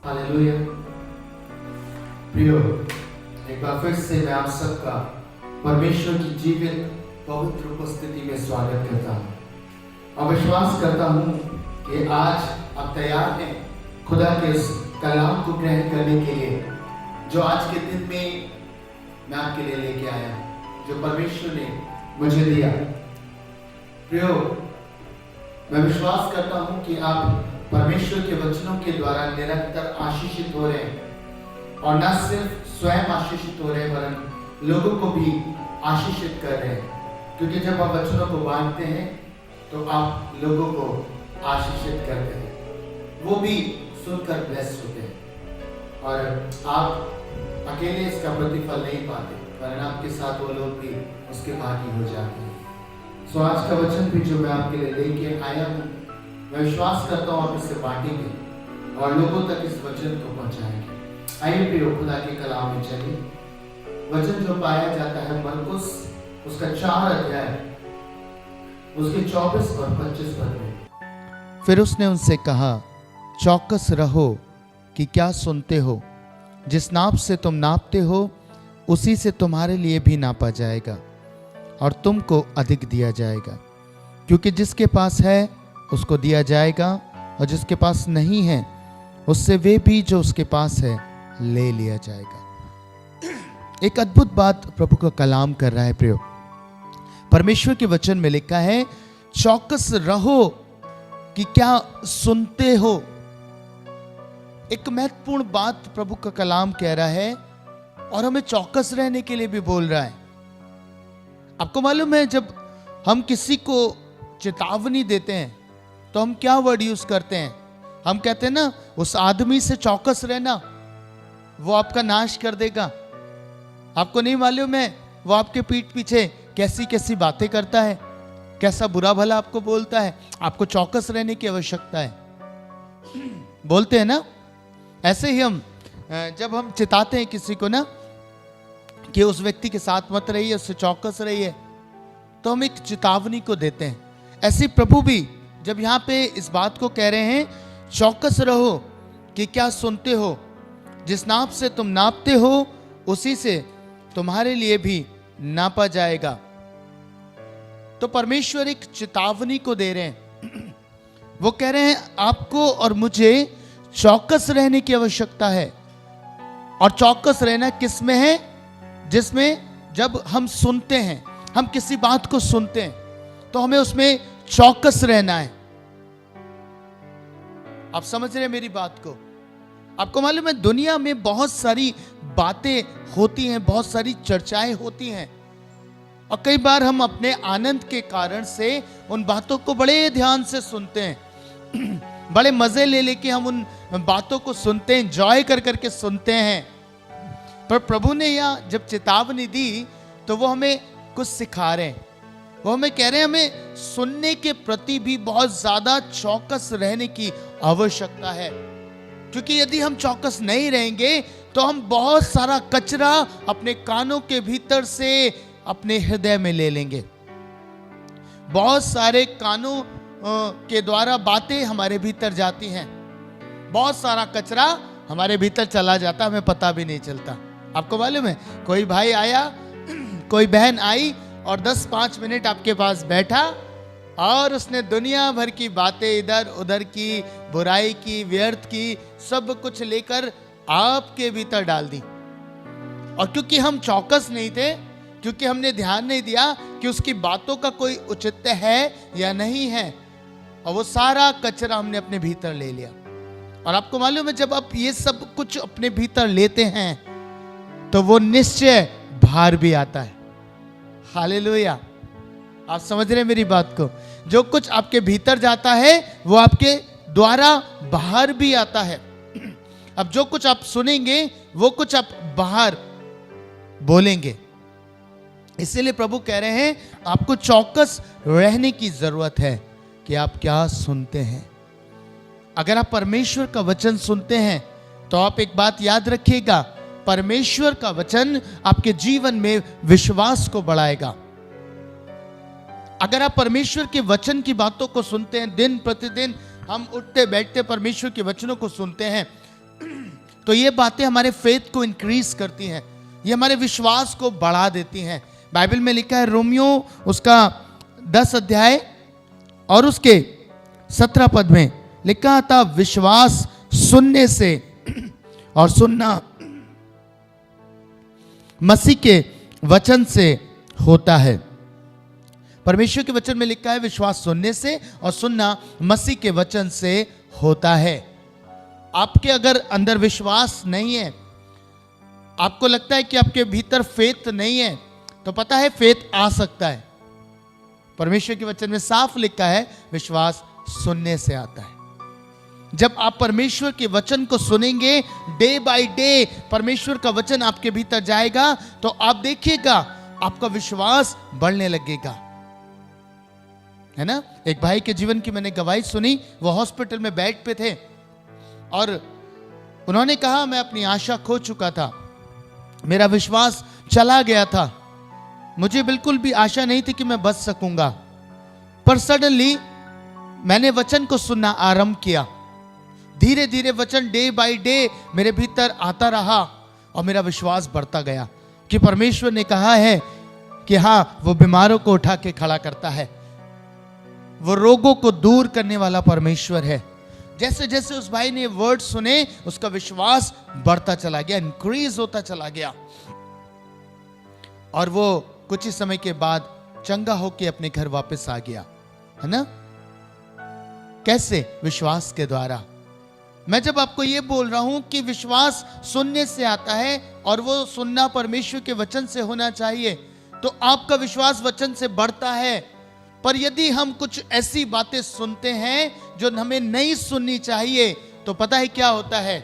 Hallelujah. प्रियो, एक बार फिर से मैं आप सबका परमेश्वर की जीवित पवित्र उपस्थिति में स्वागत करता हूँ और विश्वास करता हूँ कि आज आप तैयार हैं खुदा के इस कलाम को ग्रहण करने के लिए, जो आज के दिन में मैं आपके लिए लेके आया, जो परमेश्वर ने मुझे दिया। प्रियो, मैं विश्वास करता हूँ कि आप परमेश्वर के वचनों के द्वारा निरंतर आशीषित हो रहे हैं और न सिर्फ स्वयं आशीषित हो रहे हैं वरन लोगों को भी आशीषित कर रहे हैं, क्योंकि जब आप वचनों को बांटते हैं तो आप लोगों को आशीषित करते हैं, वो भी सुनकर ब्लेस होते हैं और आप अकेले इसका प्रतिफल नहीं पाते वरन आपके साथ वो लोग भी उसके भागी हो जाते हैं। सो आज का वचन भी जो मैं आपके लिए लेके आया हूँ, मैं विश्वास करता हूँ आप इसे बांटेंगे और लोगों तक इस वचन को पहुंचाएंगे। आइए प्रियो, खुदा के कलाम में चलिए। वचन जो पाया जाता है मरकुस उसका 4 अध्याय उसके 24 और 25 पद में। फिर उसने उनसे कहा, चौकस रहो कि क्या सुनते हो। जिस नाप से तुम नापते हो उसी से तुम्हारे लिए भी नापा जाएगा और तुमको अधिक दिया जाएगा, क्योंकि जिसके पास है उसको दिया जाएगा और जिसके पास नहीं है उससे वे भी जो उसके पास है ले लिया जाएगा। एक अद्भुत बात प्रभु का कलाम कर रहा है प्रियो। परमेश्वर के वचन में लिखा है, चौकस रहो कि क्या सुनते हो। एक महत्वपूर्ण बात प्रभु का कलाम कह रहा है और हमें चौकस रहने के लिए भी बोल रहा है। आपको मालूम है, जब हम किसी को चेतावनी देते हैं तो हम क्या वर्ड यूज करते हैं? हम कहते हैं ना, उस आदमी से चौकस रहना, वो आपका नाश कर देगा। आपको नहीं मालूम है वो आपके पीठ पीछे कैसी कैसी बातें करता है, कैसा बुरा भला आपको बोलता है। आपको चौकस रहने की आवश्यकता है। बोलते हैं ना, ऐसे ही हम जब हम चिताते हैं किसी को ना कि उस व्यक्ति के साथ मत रहिए, उससे चौकस रहिए, तो हम एक चेतावनी को देते हैं। ऐसे प्रभु भी जब यहाँ पे इस बात को कह रहे हैं, चौकस रहो कि क्या सुनते हो। जिस नाप से तुम नापते हो उसी से तुम्हारे लिए भी नापा जाएगा। तो परमेश्वर एक चेतावनी को दे रहे हैं। वो कह रहे हैं आपको और मुझे चौकस रहने की आवश्यकता है। और चौकस रहना किस में है? जिसमें जब हम सुनते हैं, हम किसी बात को सुनते हैं तो हमें उसमें चौकस रहना है। आप समझ रहे हैं मेरी बात को? आपको मालूम है दुनिया में बहुत सारी बातें होती हैं, बहुत सारी चर्चाएं होती हैं और कई बार हम अपने आनंद के कारण से उन बातों को बड़े ध्यान से सुनते हैं। बड़े मजे ले लेके हम उन बातों को सुनते हैं, एंजॉय कर करके सुनते हैं। पर प्रभु ने यहाँ जब चेतावनी दी तो वो हमें कुछ सिखा रहे हैं। वो हमें कह रहे हैं हमें सुनने के प्रति भी बहुत ज्यादा चौकस रहने की आवश्यकता है, क्योंकि यदि हम चौकस नहीं रहेंगे तो हम बहुत सारा कचरा अपने कानों के भीतर से अपने हृदय में ले लेंगे। बहुत सारे कानों के द्वारा बातें हमारे भीतर जाती हैं, बहुत सारा कचरा हमारे भीतर चला जाता, हमें पता भी नहीं चलता। आपको मालूम है, कोई भाई आया, कोई बहन आई और 10-5 मिनट आपके पास बैठा और उसने दुनिया भर की बातें इधर उधर की, बुराई की, व्यर्थ की, सब कुछ लेकर आपके भीतर डाल दी। और क्योंकि हम चौकस नहीं थे, क्योंकि हमने ध्यान नहीं दिया कि उसकी बातों का कोई औचित्य है या नहीं है, और वो सारा कचरा हमने अपने भीतर ले लिया। और आपको मालूम है, जब आप ये सब कुछ अपने भीतर लेते हैं तो वो निश्चय भार भी आता है। हालेलुया। आप समझ रहे हैं मेरी बात को? जो कुछ आपके भीतर जाता है वो आपके द्वारा बाहर भी आता है। अब जो कुछ आप सुनेंगे वो कुछ आप बाहर बोलेंगे। इसीलिए प्रभु कह रहे हैं आपको चौकस रहने की जरूरत है कि आप क्या सुनते हैं। अगर आप परमेश्वर का वचन सुनते हैं तो आप एक बात याद रखिएगा, परमेश्वर का वचन आपके जीवन में विश्वास को बढ़ाएगा। अगर आप परमेश्वर के वचन की बातों को सुनते हैं, दिन प्रतिदिन हम उठते बैठते परमेश्वर के वचनों को सुनते हैं, तो ये बातें हमारे फेथ को इंक्रीज करती हैं, ये हमारे विश्वास को बढ़ा देती हैं। बाइबल में लिखा है रोमियो उसका 10 अध्याय और उसके 17 पद में लिखा था, विश्वास सुनने से और सुनना मसीह के वचन से होता है। परमेश्वर के वचन में लिखा है विश्वास सुनने से और सुनना मसीह के वचन से होता है। आपके अगर अंदर विश्वास नहीं है, आपको लगता है कि आपके भीतर फेथ नहीं है, तो पता है फेथ आ सकता है। परमेश्वर के वचन में साफ लिखा है विश्वास सुनने से आता है। जब आप परमेश्वर के वचन को सुनेंगे, डे बाय डे परमेश्वर का वचन आपके भीतर जाएगा, तो आप देखिएगा आपका विश्वास बढ़ने लगेगा, है ना। एक भाई के जीवन की मैंने गवाही सुनी। वो हॉस्पिटल में बेड पे थे और उन्होंने कहा मैं अपनी आशा खो चुका था, मेरा विश्वास चला गया था, मुझे बिल्कुल भी आशा नहीं थी कि मैं बच सकूंगा। पर सडनली मैंने वचन को सुनना आरंभ किया। धीरे धीरे वचन डे बाय डे मेरे भीतर आता रहा और मेरा विश्वास बढ़ता गया कि परमेश्वर ने कहा है कि हाँ, वो बीमारों को उठा के खड़ा करता है, वो रोगों को दूर करने वाला परमेश्वर है। जैसे जैसे उस भाई ने वर्ड सुने, उसका विश्वास बढ़ता चला गया, इंक्रीज होता चला गया और वो कुछ ही समय के बाद चंगा होके अपने घर वापस आ गया, है ना। कैसे? विश्वास के द्वारा। मैं जब आपको ये बोल रहा हूं कि विश्वास सुनने से आता है और वो सुनना परमेश्वर के वचन से होना चाहिए, तो आपका विश्वास वचन से बढ़ता है। पर यदि हम कुछ ऐसी बातें सुनते हैं जो हमें नहीं सुननी चाहिए, तो पता है क्या होता है?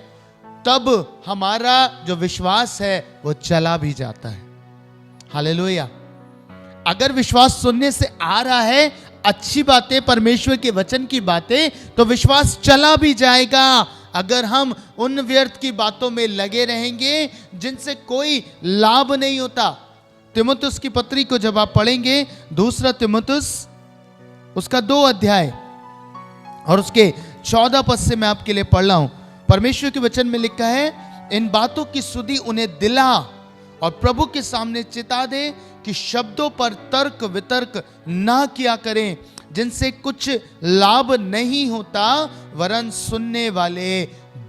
तब हमारा जो विश्वास है वो चला भी जाता है। हालेलुया। अगर विश्वास सुनने से आ रहा है, अच्छी बातें, परमेश्वर के वचन की बातें, तो विश्वास चला भी जाएगा। अगर हम उन व्यर्थ की बातों में लगे रहेंगे जिनसे कोई लाभ नहीं होता। तीमुथियुस की पत्री को जब आप पढ़ेंगे, दूसरा तीमुथियुस उसका 2 अध्याय और उसके 14 पद से मैं आपके लिए पढ़ रहा हूं। परमेश्वर के वचन में लिखा है, इन बातों की सुधि उन्हें दिला और प्रभु के सामने चिता दे कि शब्दों पर तर्क वितर्क ना किया करें, जिनसे कुछ लाभ नहीं होता, वरन सुनने वाले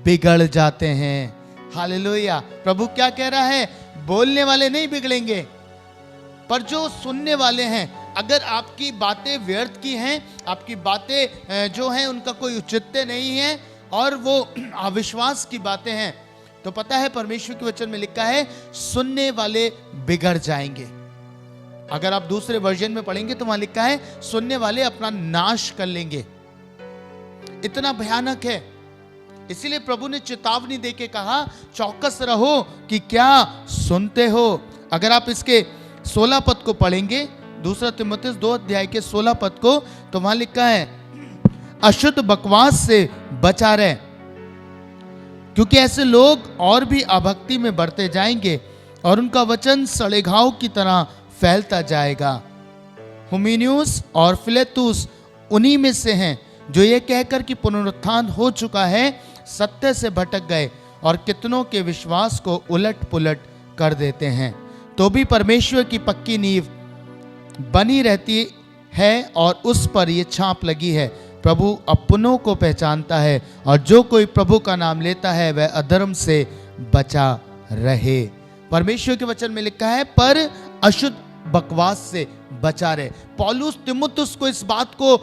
बिगड़ जाते हैं। हालेलुया। प्रभु क्या कह रहा है? बोलने वाले नहीं बिगड़ेंगे, पर जो सुनने वाले हैं। अगर आपकी बातें व्यर्थ की हैं, आपकी बातें जो हैं उनका कोई औचित्य नहीं है और वो अविश्वास की बातें हैं, तो पता है परमेश्वर के वचन में लिखा है सुनने वाले बिगड़ जाएंगे। अगर आप दूसरे वर्जन में पढ़ेंगे तो वहां लिखा है सुनने वाले अपना नाश कर लेंगे। इतना भयानक है। इसीलिए प्रभु ने चेतावनी देके कहा, चौकस रहो कि क्या सुनते हो। अगर आप इसके 16 पद को पढ़ेंगे, दूसरा तीमुथियुस 2 अध्याय के 16 पद को, तो वहां लिखा है अशुद्ध बकवास से बचा रहे, क्योंकि ऐसे लोग और भी अभक्ति में बढ़ते जाएंगे और उनका वचन सड़े घाव की तरह फैलता जाएगा। हुमिनियुस और फिलेतुस उन्हीं में से हैं जो ये कहकर कि पुनरुत्थान हो चुका है, सत्य से भटक गए और कितनों के विश्वास को उलट पुलट कर देते हैं। तो भी परमेश्वर की पक्की नींव बनी रहती है और उस पर ये छाप लगी है, प्रभु अपनों को पहचानता है और जो कोई प्रभु का नाम लेता है वह अधर्म से बचा रहे। परमेश्वर के वचन में लिखा है पर अशुद्ध बकवास से बचा रहे। पौलुस तीमुथियुस को इस बात को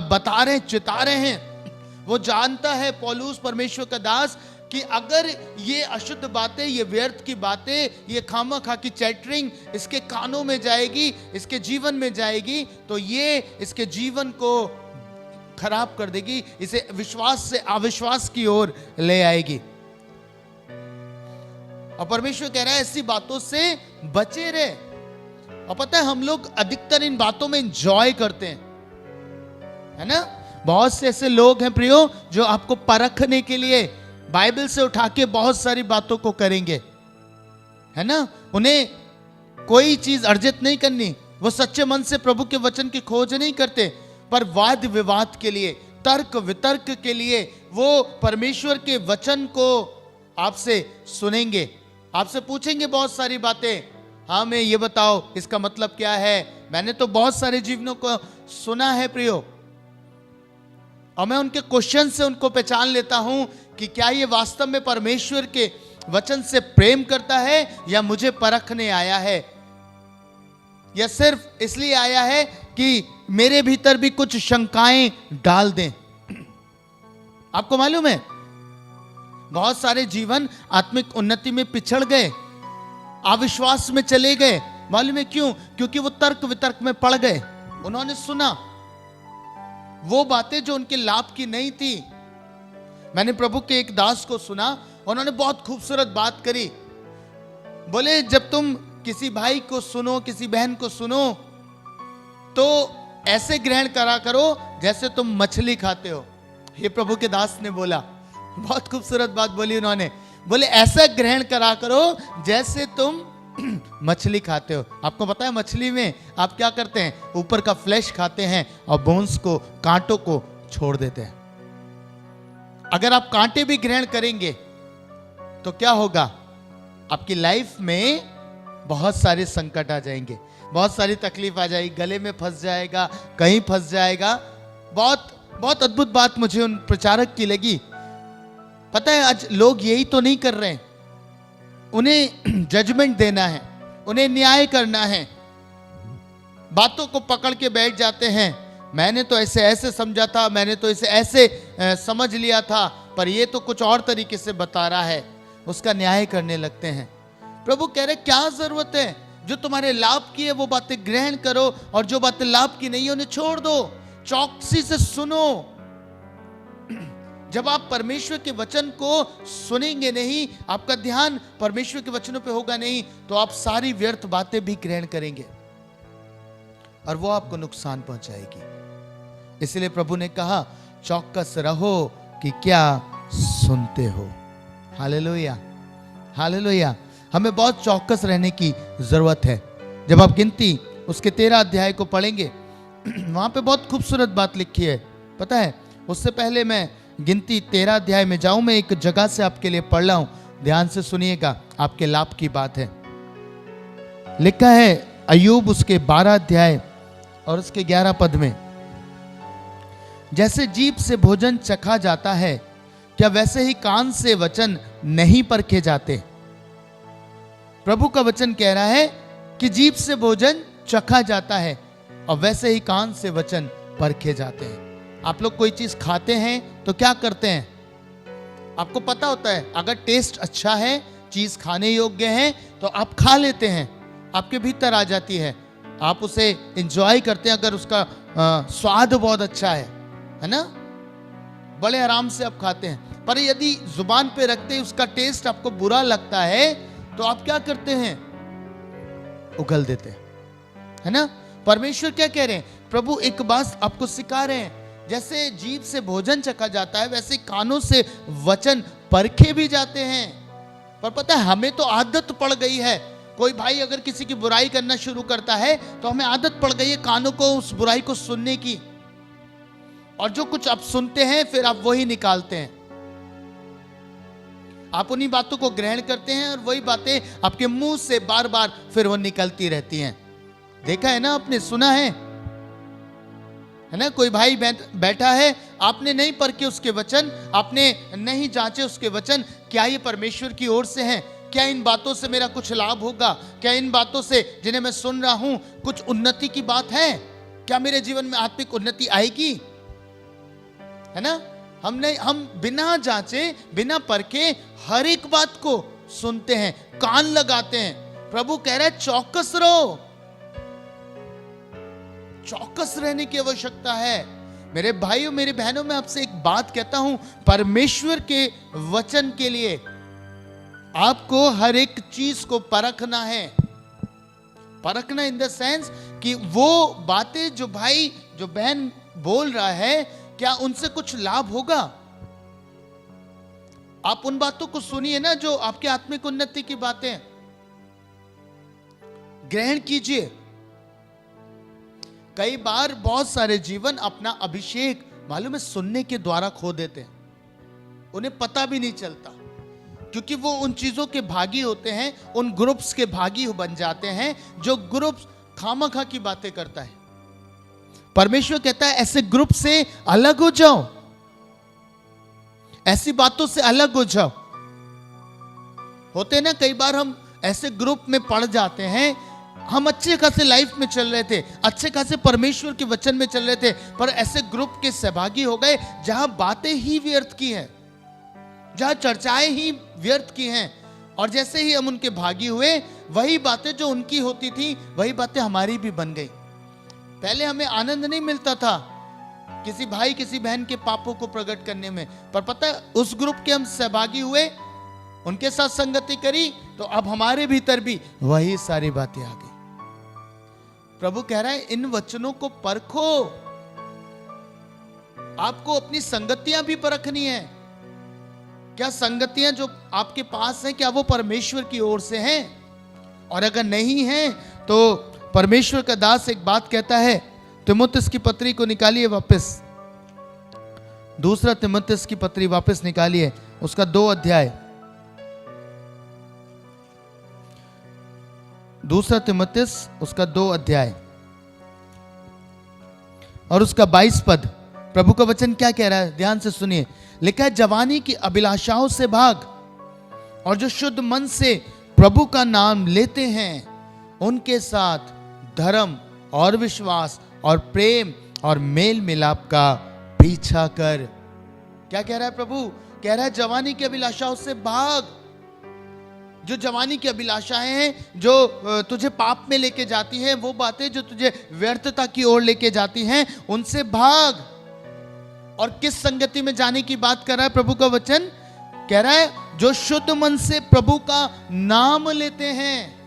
बता रहे, चिता रहे हैं। वो जानता है पौलुस परमेश्वर का दास कि अगर ये अशुद्ध बातें, ये व्यर्थ की बातें, ये खामखा की चैटरिंग इसके कानों में जाएगी, इसके जीवन में जाएगी, तो ये इसके जीवन को खराब कर देगी, इसे विश्वास से अविश्वास की ओर ले आएगी। और परमेश्वर कह रहा है ऐसी बातों से बचे रहे। और पता है हम लोग अधिकतर इन बातों में एंजॉय करते हैं, है ना। बहुत से ऐसे लोग हैं प्रियो जो आपको परखने के लिए बाइबल से उठा के बहुत सारी बातों को करेंगे, है ना। उन्हें कोई चीज अर्जित नहीं करनी, वो सच्चे मन से प्रभु के वचन की खोज नहीं करते, पर वाद विवाद के लिए, तर्क वितर्क के लिए वो परमेश्वर के वचन को आपसे सुनेंगे, आपसे पूछेंगे बहुत सारी बातें। हाँ, मैं ये बताओ इसका मतलब क्या है। मैंने तो बहुत सारे जीवनों को सुना है प्रियो, और मैं उनके क्वेश्चन से उनको पहचान लेता हूं कि क्या ये वास्तव में परमेश्वर के वचन से प्रेम करता है या मुझे परखने आया है, या सिर्फ इसलिए आया है कि मेरे भीतर भी कुछ शंकाएं डाल दें। आपको मालूम है, बहुत सारे जीवन आत्मिक उन्नति में पिछड़ गए, अविश्वास में चले गए। मालूम है क्यों? क्योंकि वो तर्क वितर्क में पड़ गए। उन्होंने सुना वो बातें जो उनके लाभ की नहीं थी। मैंने प्रभु के एक दास को सुना, उन्होंने बहुत खूबसूरत बात करी। बोले, जब तुम किसी भाई को सुनो, किसी बहन को सुनो, तो ऐसे ग्रहण करा करो जैसे तुम मछली खाते हो। ये प्रभु के दास ने बोला, बहुत खूबसूरत बात बोली उन्होंने। बोले, ऐसा ग्रहण करा करो जैसे तुम मछली खाते हो। आपको पता है मछली में आप क्या करते हैं? ऊपर का फ्लैश खाते हैं और बोन्स को, कांटों को छोड़ देते हैं। अगर आप कांटे भी ग्रहण करेंगे तो क्या होगा? आपकी लाइफ में बहुत सारे संकट आ जाएंगे, बहुत सारी तकलीफ आ जाएगी, गले में फंस जाएगा, कहीं फंस जाएगा। बहुत बहुत अद्भुत बात मुझे उन प्रचारक की लगी। पता है आज लोग यही तो नहीं कर रहे हैं, उन्हें जजमेंट देना है, उन्हें न्याय करना है, बातों को पकड़ के बैठ जाते हैं। मैंने तो ऐसे ऐसे समझा था, मैंने तो इसे ऐसे समझ लिया था, पर ये तो कुछ और तरीके से बता रहा है, उसका न्याय करने लगते हैं। प्रभु कह रहे क्या जरूरत है? जो तुम्हारे लाभ की है वो बातें ग्रहण करो, और जो बातें लाभ की नहीं है उन्हें छोड़ दो। चौकसी से सुनो। जब आप परमेश्वर के वचन को सुनेंगे नहीं, आपका ध्यान परमेश्वर के वचनों पे होगा नहीं, तो आप सारी व्यर्थ बातें भी ग्रहण करेंगे और वो आपको नुकसान पहुंचाएगी। इसलिए प्रभु ने कहा, चौकस रहो कि क्या सुनते हो। Hallelujah, hallelujah. हमें बहुत चौकस रहने की जरूरत है। जब आप गिनती उसके 13 अध्याय को पढ़ेंगे, वहां पे बहुत खूबसूरत बात लिखी है। पता है, उससे पहले मैं गिनती 13 अध्याय में जाऊं, मैं एक जगह से आपके लिए पढ़ रहा हूं, ध्यान से सुनिएगा, आपके लाभ की बात है। लिखा है अय्यूब उसके 12 अध्याय और उसके 11 पद में, जैसे जीभ से भोजन चखा जाता है, क्या वैसे ही कान से वचन नहीं परखे जाते। प्रभु का वचन कह रहा है कि जीभ से भोजन चखा जाता है और वैसे ही कान से वचन परखे जाते हैं। आप लोग कोई चीज खाते हैं तो क्या करते हैं? आपको पता होता है, अगर टेस्ट अच्छा है, चीज खाने योग्य है, तो आप खा लेते हैं, आपके भीतर आ जाती है, आप उसे एंजॉय करते हैं। अगर उसका स्वाद बहुत अच्छा है ना, बड़े आराम से आप खाते हैं। पर यदि जुबान पे रखते ही उसका टेस्ट आपको बुरा लगता है, तो आप क्या करते हैं? उगल देते हैं, है ना। परमेश्वर क्या कह रहे हैं? प्रभु एक बात आपको सिखा रहे हैं, जैसे जीभ से भोजन चखा जाता है, वैसे कानों से वचन परखे भी जाते हैं। पर पता है, हमें तो आदत पड़ गई है। कोई भाई अगर किसी की बुराई करना शुरू करता है, तो हमें आदत पड़ गई है कानों को उस बुराई को सुनने की, और जो कुछ आप सुनते हैं फिर आप वही निकालते हैं। आप उन्हीं बातों को ग्रहण करते हैं और वही बातें आपके मुंह से बार बार फिर वो निकलती रहती हैं। देखा है ना, आपने सुना है ना, कोई भाई बैठा है, आपने नहीं परखे उसके वचन, आपने नहीं जांचे उसके वचन, क्या ये परमेश्वर की ओर से हैं? क्या इन बातों से मेरा कुछ लाभ होगा? क्या इन बातों से जिन्हें मैं सुन रहा हूं कुछ उन्नति की बात है? क्या मेरे जीवन में आत्मिक उन्नति आएगी? है ना। हम बिना जांचे, बिना परखे हर एक बात को सुनते हैं, कान लगाते हैं। प्रभु कह रहा है चौकस रहो, चौकस रहने की आवश्यकता है। मेरे भाइयों, मेरी बहनों, मैं आपसे एक बात कहता हूं, परमेश्वर के वचन के लिए आपको हर एक चीज को परखना है। परखना इन द सेंस कि वो बातें जो भाई, जो बहन बोल रहा है, क्या उनसे कुछ लाभ होगा? आप उन बातों को सुनिए ना जो आपके आत्मिक उन्नति की बातें, ग्रहण कीजिए। कई बार बहुत सारे जीवन अपना अभिषेक मालूम है सुनने के द्वारा खो देते हैं, उन्हें पता भी नहीं चलता। क्योंकि वो उन चीजों के भागी होते हैं, उन ग्रुप्स के भागी बन जाते हैं जो ग्रुप खामखा की बातें करता है। परमेश्वर कहता है ऐसे ग्रुप से अलग हो जाओ, ऐसी बातों से अलग हो जाओ। होते ना कई बार हम ऐसे ग्रुप में पड़ जाते हैं, हम अच्छे खासे लाइफ में चल रहे थे, अच्छे खासे परमेश्वर के वचन में चल रहे थे, पर ऐसे ग्रुप के सहभागी हो गए जहां बातें ही व्यर्थ की हैं, जहां चर्चाएं ही व्यर्थ की हैं। और जैसे ही हम उनके भागी हुए, वही बातें जो उनकी होती थी वही बातें हमारी भी बन गई। पहले हमें आनंद नहीं मिलता था किसी भाई किसी बहन के पापों को प्रकट करने में, पर पता है उस ग्रुप के हम सहभागी हुए, उनके साथ संगति करी, तो अब हमारे भीतर भी वही सारी बातें आ गई। प्रभु कह रहा है इन वचनों को परखो, आपको अपनी संगतियां भी परखनी है। क्या संगतियां जो आपके पास हैं, क्या वो परमेश्वर की ओर से हैं? और अगर नहीं है तो परमेश्वर का दास एक बात कहता है, तीमुथियुस की पत्री को निकालिए वापस, दूसरा तीमुथियुस की पत्री वापस निकालिए, उसका 2 अध्याय, दूसरा तीमुथियुस उसका 2 अध्याय और उसका 22 पद। प्रभु का वचन क्या कह रहा है, ध्यान से सुनिए। लिखा है, जवानी की अभिलाषाओं से भाग, और जो शुद्ध मन से प्रभु का नाम लेते हैं उनके साथ धर्म और विश्वास और प्रेम और मेल मिलाप का पीछा कर। क्या कह रहा है प्रभु? कह रहा है जवानी की अभिलाषाओं से भाग। जो जवानी की अभिलाषाएं हैं जो तुझे पाप में लेके जाती हैं, वो बातें जो तुझे व्यर्थता की ओर लेके जाती हैं, उनसे भाग। और किस संगति में जाने की बात कर रहा है प्रभु का वचन? कह रहा है जो शुद्ध मन से प्रभु का नाम लेते हैं,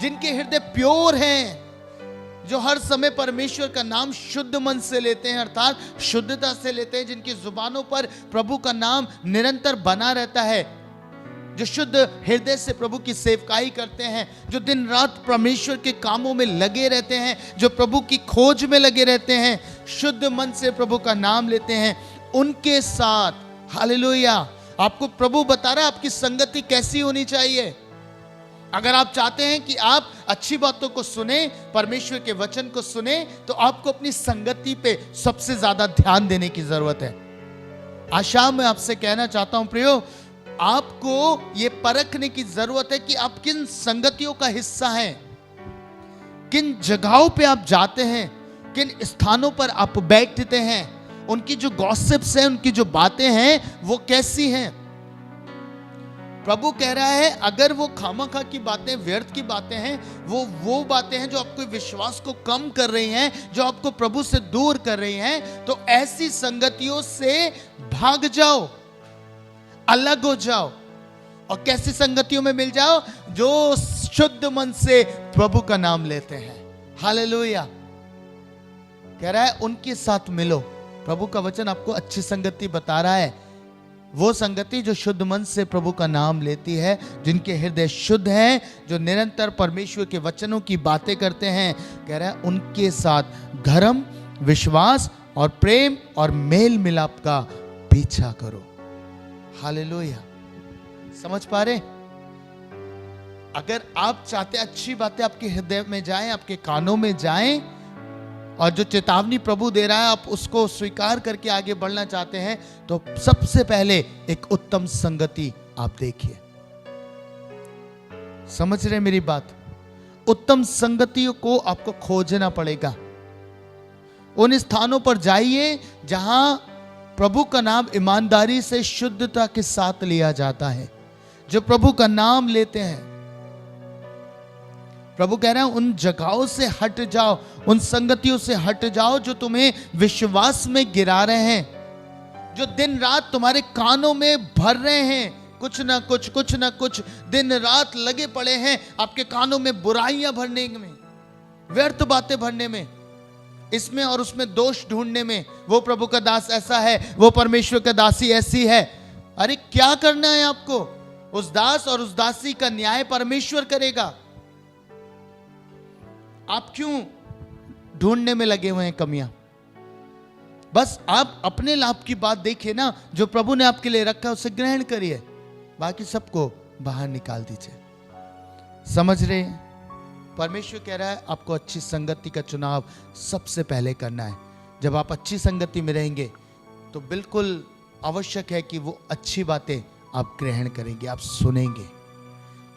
जिनके हृदय प्योर हैं, जो हर समय परमेश्वर का नाम शुद्ध मन से लेते हैं, अर्थात शुद्धता से लेते हैं, जिनकी जुबानों पर प्रभु का नाम निरंतर बना रहता है, जो शुद्ध हृदय से प्रभु की सेवकाई करते हैं, जो दिन रात परमेश्वर के कामों में लगे रहते हैं, जो प्रभु की खोज में लगे रहते हैं, शुद्ध मन से प्रभु का नाम लेते हैं, उनके साथ, हालेलुया, आपको प्रभु बता रहा है आपकी संगति कैसी होनी चाहिए। अगर आप चाहते हैं कि आप अच्छी बातों को सुने, परमेश्वर के वचन को सुने, तो आपको अपनी संगति पे सबसे ज्यादा ध्यान देने की जरूरत है। आशा मैं आपसे कहना चाहता हूं प्रियो, आपको ये परखने की जरूरत है कि आप किन संगतियों का हिस्सा हैं, किन जगहों पे आप जाते हैं, किन स्थानों पर आप बैठते हैं, उनकी जो गॉसिप्स हैं, उनकी जो बातें हैं वो कैसी हैं। प्रभु कह रहा है अगर वो खामखा की बातें, व्यर्थ की बातें हैं, वो बातें हैं जो आपके विश्वास को कम कर रही हैं, जो आपको प्रभु से दूर कर रही हैं, तो ऐसी संगतियों से भाग जाओ, अलग हो जाओ। और कैसी संगतियों में मिल जाओ? जो शुद्ध मन से प्रभु का नाम लेते हैं। हालेलुया। कह रहा है उनके साथ मिलो। प्रभु का वचन आपको अच्छी संगति बता रहा है, वो संगति जो शुद्ध मन से प्रभु का नाम लेती है, जिनके हृदय शुद्ध हैं, जो निरंतर परमेश्वर के वचनों की बातें करते हैं। कह रहा है उनके साथ धर्म, विश्वास और प्रेम और मेल मिलाप का पीछा करो। हालेलुया। समझ पा रहे? अगर आप चाहते अच्छी बातें आपके हृदय में जाएं, आपके कानों में जाएं, और जो चेतावनी प्रभु दे रहा है आप उसको स्वीकार करके आगे बढ़ना चाहते हैं, तो सबसे पहले एक उत्तम संगति आप देखिए। समझ रहे मेरी बात? उत्तम संगतियों को आपको खोजना पड़ेगा। उन स्थानों पर जाइए जहां प्रभु का नाम ईमानदारी से, शुद्धता के साथ लिया जाता है, जो प्रभु का नाम लेते हैं। प्रभु कह रहे हैं उन जगहों से हट जाओ, उन संगतियों से हट जाओ जो तुम्हें विश्वास में गिरा रहे हैं, जो दिन रात तुम्हारे कानों में भर रहे हैं, कुछ ना कुछ दिन रात लगे पड़े हैं आपके कानों में बुराइयां भरने में, व्यर्थ बातें भरने में, इसमें और उसमें दोष ढूंढने में। वो प्रभु का दास ऐसा है, वो परमेश्वर का दासी ऐसी है। अरे क्या करना है आपको? उस दास और उस दासी का न्याय परमेश्वर करेगा। आप क्यों ढूंढने में लगे हुए हैं कमियां? बस आप अपने लाभ की बात देखिए ना, जो प्रभु ने आपके लिए रखा है उसे ग्रहण करिए। बाकी सबको बाहर निकाल दीजिए। समझ रहे हैं? परमेश्वर कह रहा है आपको अच्छी संगति का चुनाव सबसे पहले करना है। जब आप अच्छी संगति में रहेंगे तो बिल्कुल आवश्यक है कि वो अच्छी बातें आप ग्रहण करेंगे, आप सुनेंगे।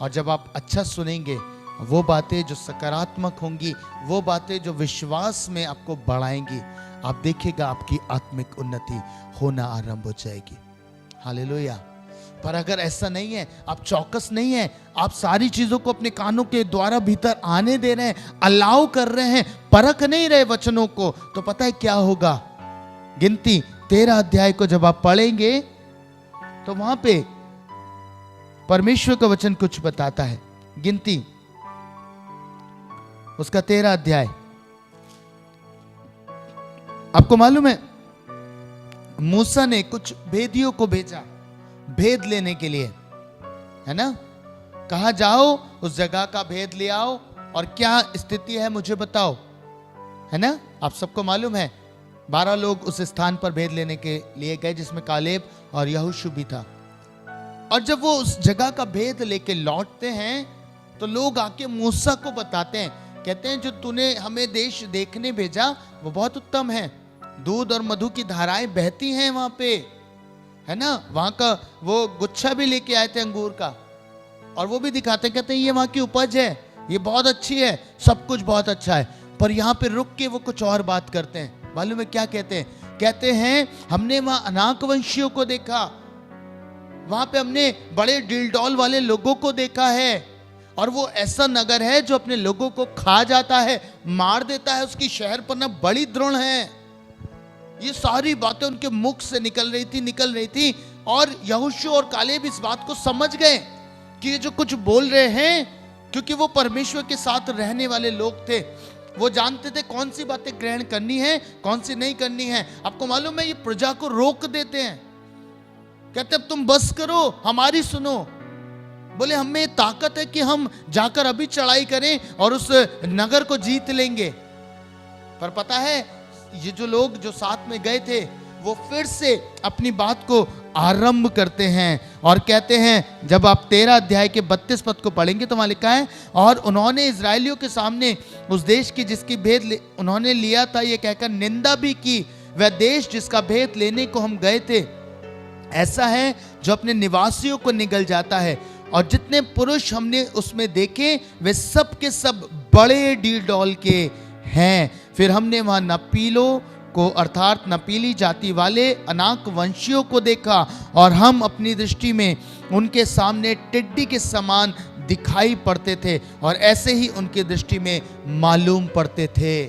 और जब आप अच्छा सुनेंगे, वो बातें जो सकारात्मक होंगी, वो बातें जो विश्वास में आपको बढ़ाएंगी, आप देखिएगा आपकी आत्मिक उन्नति होना आरंभ हो जाएगी। हालेलुया। पर अगर ऐसा नहीं है, आप चौकस नहीं है, आप सारी चीजों को अपने कानों के द्वारा भीतर आने दे रहे हैं, अलाउ कर रहे हैं, परख नहीं रहे वचनों को, तो पता है क्या होगा? गिनती 13 अध्याय को जब आप पढ़ेंगे तो वहां पे परमेश्वर का वचन कुछ बताता है। गिनती उसका 13 अध्याय, आपको मालूम है मूसा ने कुछ भेदियों को भेजा भेद लेने के लिए, है ना? कहा जाओ उस जगह का भेद ले आओ और क्या स्थिति है मुझे बताओ, है ना? आप सबको मालूम है 12 लोग उस स्थान पर भेद लेने के लिए गए जिसमें कालेब और यहोशू भी था। और जब वो उस जगह का भेद लेके लौटते हैं तो लोग आके मूसा को बताते हैं, कहते हैं जो तूने हमें देश देखने भेजा वो बहुत उत्तम है, दूध और मधु की धाराएं बहती हैं वहां पे, है ना? वहां का वो गुच्छा भी लेके आए थे अंगूर का और वो भी दिखाते, कहते हैं ये वहां की उपज है, ये बहुत अच्छी है, सब कुछ बहुत अच्छा है। पर यहाँ पे रुक के वो कुछ और बात करते हैं। मालूम है क्या कहते हैं? कहते हैं हमने वहां अनाक वंशियों को देखा, वहां पे हमने बड़े डिलडॉल वाले लोगों को देखा है और वो ऐसा नगर है जो अपने लोगों को खा जाता है, मार देता है, उसकी शहर पर ना बड़ी दृढ़ है। ये सारी बातें उनके मुख से निकल रही थी और यहोशू और कालेब इस बात को समझ गए कि ये जो कुछ बोल रहे हैं, क्योंकि वो परमेश्वर के साथ रहने वाले लोग थे, वो जानते थे कौन सी बातें ग्रहण करनी है, कौन सी नहीं करनी है। आपको मालूम है ये प्रजा को रोक देते हैं, कहते अब तुम बस करो, हमारी सुनो। बोले हमें ताकत है कि हम जाकर अभी चढ़ाई करें और उस नगर को जीत लेंगे। पर पता है ये जो लोग जो साथ में गए थे वो फिर से अपनी बात को आरंभ करते हैं और कहते हैं, जब आप 13 अध्याय के 32 पद को पढ़ेंगे तो वहां लिखा है, और उन्होंने इजरायलियों के सामने उस देश की जिसकी भेद उन्होंने लिया था ये कहकर निंदा भी की, वह देश जिसका भेद लेने को हम गए थे ऐसा है जो अपने निवासियों को निगल जाता है, और जितने पुरुष हमने उसमें देखे वे सब के सब बड़े डीडॉल के हैं। फिर हमने वहां नपीलों को अर्थात नपीली जाति वाले अनाक वंशियों को देखा और हम अपनी दृष्टि में उनके सामने टिड्डी के समान दिखाई पड़ते थे और ऐसे ही उनकी दृष्टि में मालूम पड़ते थे।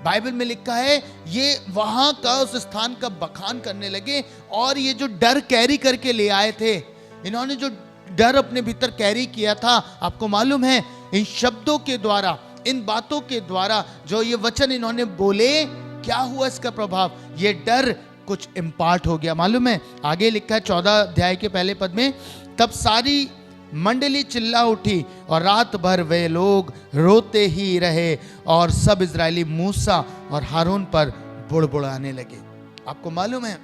बाइबल में लिखा है ये वहां का उस स्थान का बखान करने लगे और ये जो डर कैरी करके ले आए थे, इन्होंने जो डर अपने भीतर कैरी किया था, आपको मालूम है इन शब्दों के द्वारा, इन बातों के द्वारा जो ये वचन इन्होंने बोले, क्या हुआ इसका प्रभाव? ये डर कुछ इम्पार्ट हो गया। मालूम है आगे लिखा है 14 अध्याय के पहले पद में, तब सारी मंडली चिल्ला उठी और रात भर वे लोग रोते ही रहे और सब इजरायली मूसा और हारून पर बुड़बुड़ाने लगे। आपको मालूम है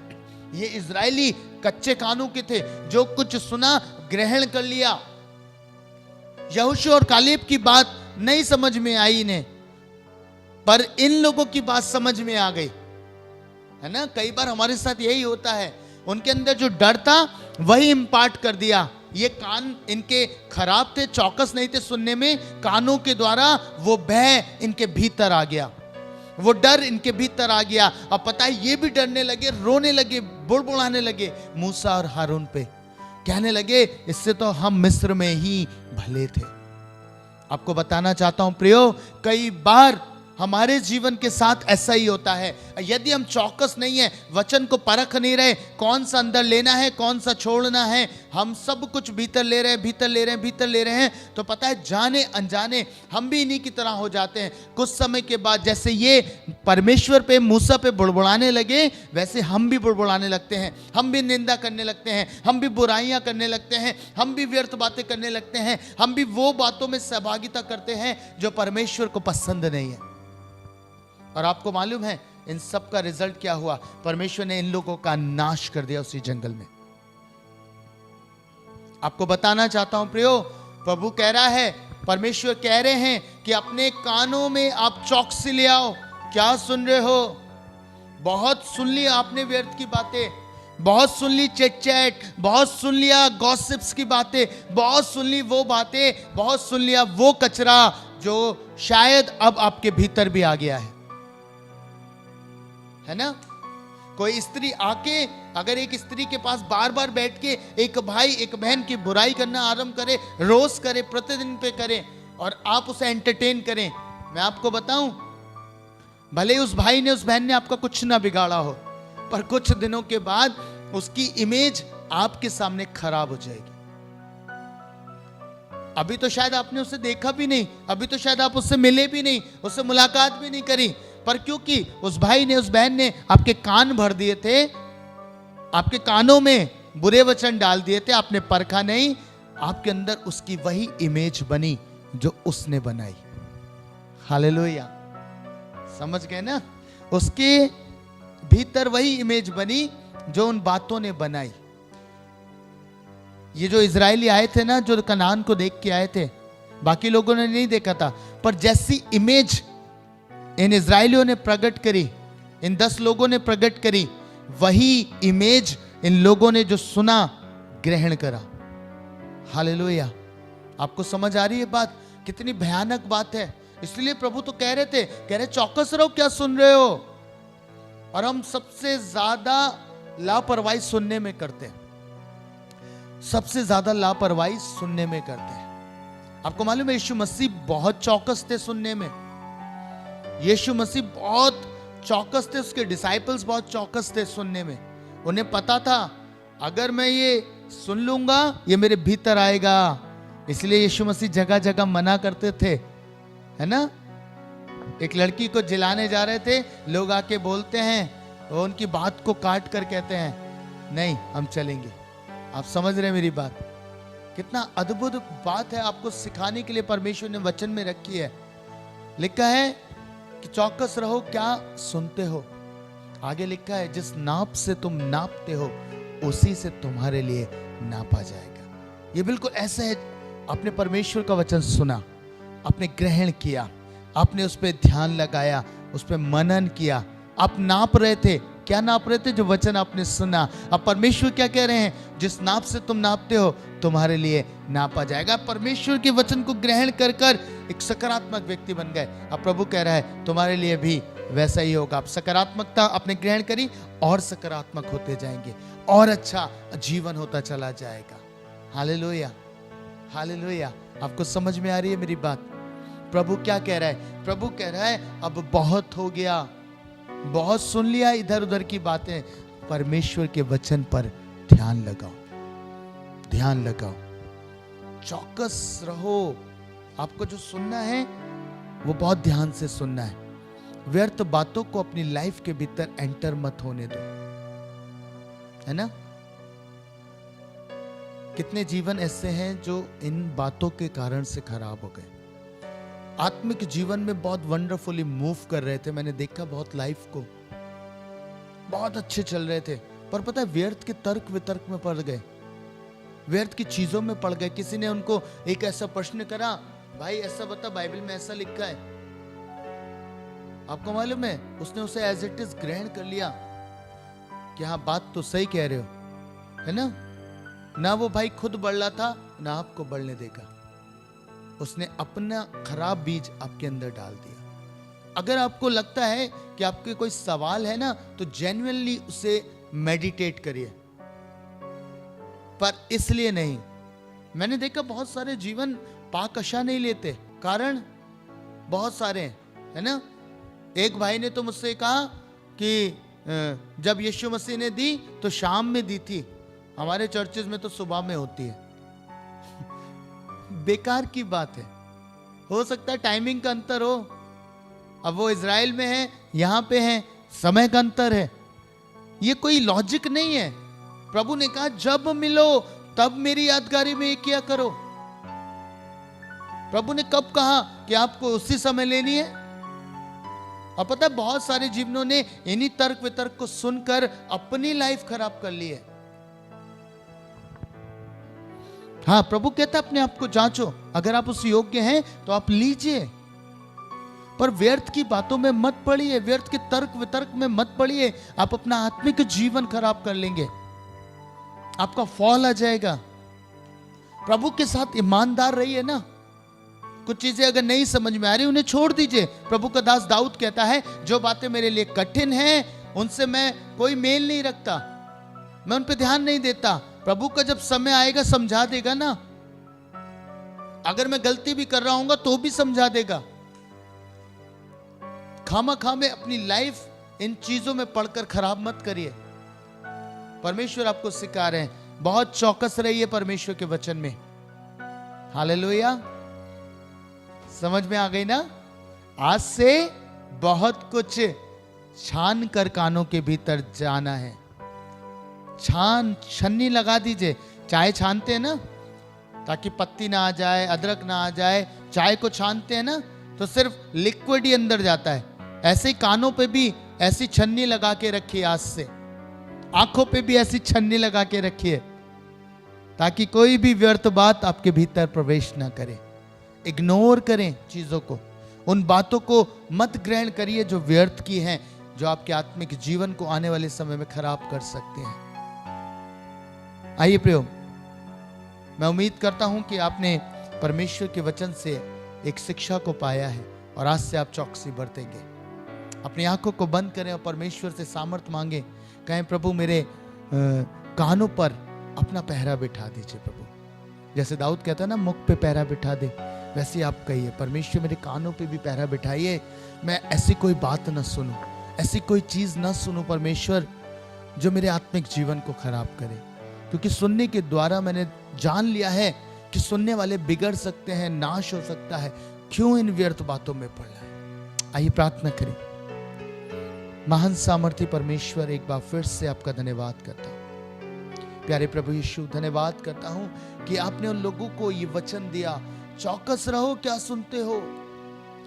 ये इजरायली कच्चे कानों के थे, जो कुछ सुना ग्रहण कर लिया। यहोशू और कालेब की बात नहीं समझ में आई इन्हें, पर इन लोगों की बात समझ में आ गई, है ना? कई बार हमारे साथ यही होता है, उनके अंदर जो डर था वही इम्पार्ट कर दिया। ये कान इनके खराब थे, चौकस नहीं थे सुनने में, कानों के द्वारा वो भय इनके भीतर आ गया, वो डर इनके भीतर आ गया। अब पता है ये भी डरने लगे, रोने लगे, बुड़बुड़ाने लगे मूसा और हारून पे, कहने लगे इससे तो हम मिस्र में ही भले थे। आपको बताना चाहता हूं प्रियो, कई बार हमारे जीवन के साथ ऐसा ही होता है। यदि हम चौकस नहीं है, वचन को परख नहीं रहे, कौन सा अंदर लेना है कौन सा छोड़ना है, हम सब कुछ भीतर ले रहे हैं, तो पता है जाने अनजाने हम भी इन्हीं की तरह हो जाते हैं। कुछ समय के बाद जैसे ये परमेश्वर पे मूसा पे बुड़बुड़ाने लगे, वैसे हम भी बुड़बुड़ाने लगते हैं, हम भी निंदा करने लगते हैं, हम भी बुराइयां करने लगते हैं, हम भी व्यर्थ बातें करने लगते हैं, हम भी वो बातों में सहभागिता करते हैं जो परमेश्वर को पसंद नहीं है। और आपको मालूम है इन सब का रिजल्ट क्या हुआ? परमेश्वर ने इन लोगों का नाश कर दिया उसी जंगल में। आपको बताना चाहता हूं प्रियो, प्रभु कह रहा है, परमेश्वर कह रहे हैं कि अपने कानों में आप चौकसी ले आओ। क्या सुन रहे हो? बहुत सुन ली आपने व्यर्थ की बातें, बहुत सुन ली चिट चैट, बहुत सुन लिया गॉसिप्स की बातें, बहुत सुन ली वो बातें, बहुत सुन लिया वो कचरा जो शायद अब आपके भीतर भी आ गया है ना? कोई स्त्री आके अगर एक स्त्री के पास बार बार बैठ के एक भाई एक बहन की बुराई करना आरंभ करे, रोज करे, प्रतिदिन पे करे और आप उसे एंटरटेन करें, मैं आपको बताऊं, भले ही उस भाई ने उस बहन ने आपका कुछ ना बिगाड़ा हो, पर कुछ दिनों के बाद उसकी इमेज आपके सामने खराब हो जाएगी। अभी तो शायद आपने उसे देखा भी नहीं, अभी तो शायद आप उससे मिले भी नहीं, उससे मुलाकात भी नहीं करी, पर क्योंकि उस भाई ने उस बहन ने आपके कान भर दिए थे, आपके कानों में बुरे वचन डाल दिए थे, आपने परखा नहीं, आपके अंदर उसकी वही इमेज बनी जो उसने बनाई। हालेलुया, समझ गए ना? उसके भीतर वही इमेज बनी जो उन बातों ने बनाई। ये जो इजरायली आए थे ना, जो कनान को देख के आए थे, बाकी लोगों ने नहीं देखा था, पर जैसी इमेज इन इजरायलियों ने प्रकट करी, इन 10 लोगों ने प्रकट करी, वही इमेज इन लोगों ने जो सुना ग्रहण करा। हालेलुया, आपको समझ आ रही है बात? कितनी भयानक बात है। इसलिए प्रभु तो कह रहे चौकस रहो, क्या सुन रहे हो? और हम सबसे ज्यादा लापरवाही सुनने में करते हैं, सबसे ज्यादा लापरवाही सुनने में करते हैं। आपको मालूम है यीशु मसीह बहुत चौकस थे सुनने में, यीशु मसीह बहुत चौकस थे, उसके डिसाइपल्स बहुत चौकस थे सुनने में। उन्हें पता था अगर मैं ये सुन लूंगा ये मेरे भीतर आएगा, इसलिए यीशु मसीह जगह जगह मना करते थे, है ना? एक लड़की को जिलाने जा रहे थे, लोग आके बोलते हैं, वो उनकी बात को काट कर कहते हैं नहीं हम चलेंगे। आप समझ रहे हैं मेरी बात? कितना अद्भुत बात है, आपको सिखाने के लिए परमेश्वर ने वचन में रखी है। लिखा है कि चौकस रहो, क्या सुनते हो। आगे लिखा है जिस नाप से तुम नापते हो उसी से तुम्हारे लिए नापा जाएगा। ये बिल्कुल ऐसा है, आपने परमेश्वर का वचन सुना, आपने ग्रहण किया, आपने उस पर ध्यान लगाया, उस पर मनन किया, आप नाप रहे थे। क्या नाप रहे थे? जो वचन आपने सुना। अब परमेश्वर क्या कह रहे हैं? जिस नाप से तुम नापते हो तुम्हारे लिए नापा जाएगा। परमेश्वर के वचन को ग्रहण कर कर एक सकारात्मक व्यक्ति बन गए। अब प्रभु कह रहा है तुम्हारे लिए भी वैसा ही होगा। आप सकारात्मकता आपने ग्रहण करी और सकारात्मक होते जाएंगे और अच्छा जीवन होता चला जाएगा। Hallelujah, hallelujah. आपको समझ में आ रही है मेरी बात? प्रभु क्या कह रहा है? प्रभु कह रहा है अब बहुत हो गया, बहुत सुन लिया इधर उधर की बातें, परमेश्वर के वचन पर ध्यान लगाओ, ध्यान लगाओ, चौकस रहो। आपको जो सुनना है वो बहुत ध्यान से सुनना है। व्यर्थ बातों को अपनी लाइफ के भीतर एंटर मत होने दो, है ना? कितने जीवन ऐसे हैं जो इन बातों के कारण से खराब हो गए। आत्मिक जीवन में बहुत वंडरफुली मूव कर रहे थे, मैंने देखा बहुत लाइफ को, बहुत अच्छे चल रहे थे, पर पता है व्यर्थ के तर्क वितर्क में पड़ गए, व्यर्थ की चीजों में पड़ गए। किसी ने उनको एक ऐसा प्रश्न करा, भाई ऐसा बता बाइबल में ऐसा लिखा है, आपको मालूम है उसने उसे एज इट इज ग्रहण कर लिया कि हाँ बात तो सही कह रहे हो, है ना? ना वो भाई खुद बढ़ रहा था ना आपको बढ़ने देगा, उसने अपना खराब बीज आपके अंदर डाल दिया। अगर आपको लगता है कि आपके कोई सवाल है ना, तो जेन्युइनली उसे मेडिटेट करिए, पर इसलिए नहीं। मैंने देखा बहुत सारे जीवन पाकशा नहीं लेते, कारण बहुत सारे हैं, है ना? एक भाई ने तो मुझसे कहा कि जब यीशु मसीह ने दी तो शाम में दी थी, हमारे चर्चेज में तो सुबह में होती है। बेकार की बात है। हो सकता है टाइमिंग का अंतर हो, अब वो इजराइल में है, यहां पे है, समय का अंतर है, ये कोई लॉजिक नहीं है। प्रभु ने कहा जब मिलो तब मेरी यादगारी में ये किया करो। प्रभु ने कब कहा कि आपको उसी समय लेनी है? और पता है बहुत सारे जीवनों ने इन्हीं तर्क वितर्क को सुनकर अपनी लाइफ खराब कर ली है। हाँ, प्रभु कहता है अपने आप को जांचो, अगर आप उस योग्य हैं तो आप लीजिए, पर व्यर्थ की बातों में मत पड़िए, व्यर्थ के तर्क वितर्क में मत पड़िए। आप अपना आत्मिक जीवन खराब कर लेंगे, आपका फॉल आ जाएगा। प्रभु के साथ ईमानदार रहिए ना। कुछ चीजें अगर नहीं समझ में आ रही उन्हें छोड़ दीजिए। प्रभु का दास दाऊद कहता है, जो बातें मेरे लिए कठिन हैं उनसे मैं कोई मेल नहीं रखता, मैं उन पे ध्यान नहीं देता। प्रभु का जब समय आएगा समझा देगा ना। अगर मैं गलती भी कर रहा हूंगा तो भी समझा देगा। खामा में अपनी लाइफ इन चीजों में पढ़कर खराब मत करिए। परमेश्वर आपको सिखा रहे हैं, बहुत चौकस रहिए परमेश्वर के वचन में। हालेलुया, समझ में आ गई ना। आज से बहुत कुछ छान कर कानों के भीतर जाना है। छन्नी लगा दीजिए। चाय छानते हैं ना ताकि पत्ती ना आ जाए, अदरक ना आ जाए। चाय को छानते हैं ना तो सिर्फ लिक्विड ही अंदर जाता है। ऐसे ही कानों पे भी ऐसी छन्नी लगा के रखिए। आज से आंखों पे भी ऐसी छन्नी लगा के रखिए ताकि कोई भी व्यर्थ बात आपके भीतर प्रवेश ना करे। इग्नोर करें चीजों को, उन बातों को मत ग्रहण करिए जो व्यर्थ की हैं, जो आपके आत्मिक जीवन को आने वाले समय में खराब कर सकते हैं। आइए प्रियो, मैं उम्मीद करता हूं कि आपने परमेश्वर के वचन से एक शिक्षा को पाया है और आज से आप चौकसी बरतेंगे। अपनी आंखों को बंद करें और परमेश्वर से सामर्थ मांगे। कहें, प्रभु मेरे कानों पर अपना पहरा बिठा दीजिए। प्रभु, जैसे दाऊद कहता है ना, मुख पे पहरा बिठा दे, वैसे आप कहिए, परमेश्वर मेरे कानों पे भी पहरा बिठाइए। मैं ऐसी कोई बात ना सुनूं, ऐसी कोई चीज ना सुनूं परमेश्वर जो मेरे आत्मिक जीवन को खराब करे। क्योंकि सुनने के द्वारा मैंने जान लिया है कि सुनने वाले बिगड़ सकते हैं, नाश हो सकता है। क्यों इन व्यर्थ बातों में पड़ना है। आइए प्रार्थना करें। महान सामर्थी परमेश्वर, एक बार फिर से आपका धन्यवाद करता हूं। प्यारे प्रभु यीशु, धन्यवाद करता हूं कि आपने उन लोगों को ये वचन दिया, चौकस रहो क्या सुनते हो।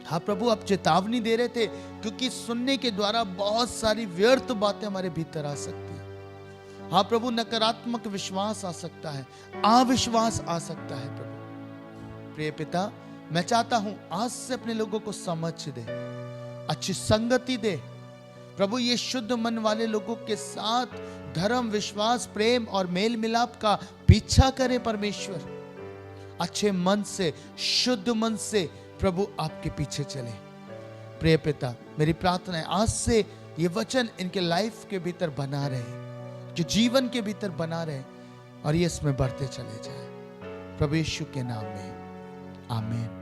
हाँ प्रभु, आप चेतावनी दे रहे थे क्योंकि सुनने के द्वारा बहुत सारी व्यर्थ बातें हमारे भीतर आ सकती हैं। हाँ प्रभु, नकारात्मक विश्वास आ सकता है, अविश्वास आ सकता है। प्रभु प्रिय पिता, मैं चाहता हूं आज से अपने लोगों को समझ दे, अच्छी संगति दे प्रभु। ये शुद्ध मन वाले लोगों के साथ धर्म, विश्वास, प्रेम और मेल मिलाप का पीछा करें परमेश्वर। अच्छे मन से, शुद्ध मन से प्रभु आपके पीछे चले। प्रिय पिता, मेरी प्रार्थना है आज से ये वचन इनके लाइफ के भीतर बना रहे, जो जीवन के भीतर बना रहे और ये इसमें बढ़ते चले जाए। प्रभु यीशु के नाम में आमीन।